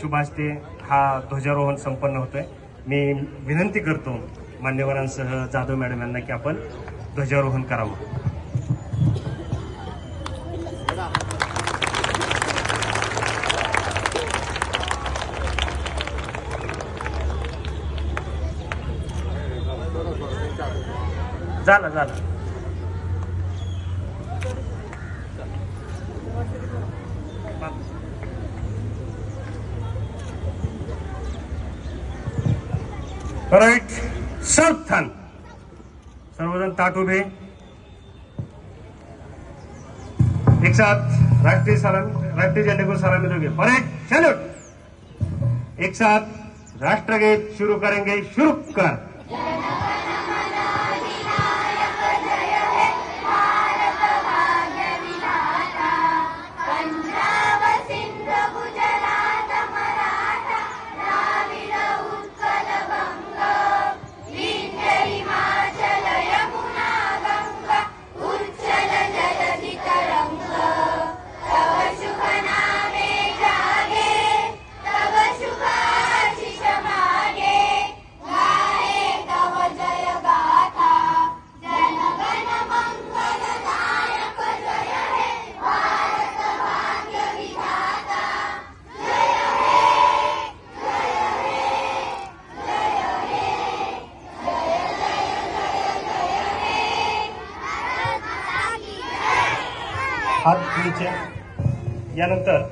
शुभ हस्ते हा ध्वजारोहण संपन्न होतोय। मी विनंती करतो मान्यवरांसह जाधव मॅडम यांना की आपण ध्वजारोहण करावं। झालं राईट, सावधान, सर्वजण ताट उभे, एक साथ राष्ट्रीय झंडे को सलामी दोगे। Parade salute. एक साथ राष्ट्रगीत शुरू करेंगे, शुरू कर। हात नीचे। यानंतर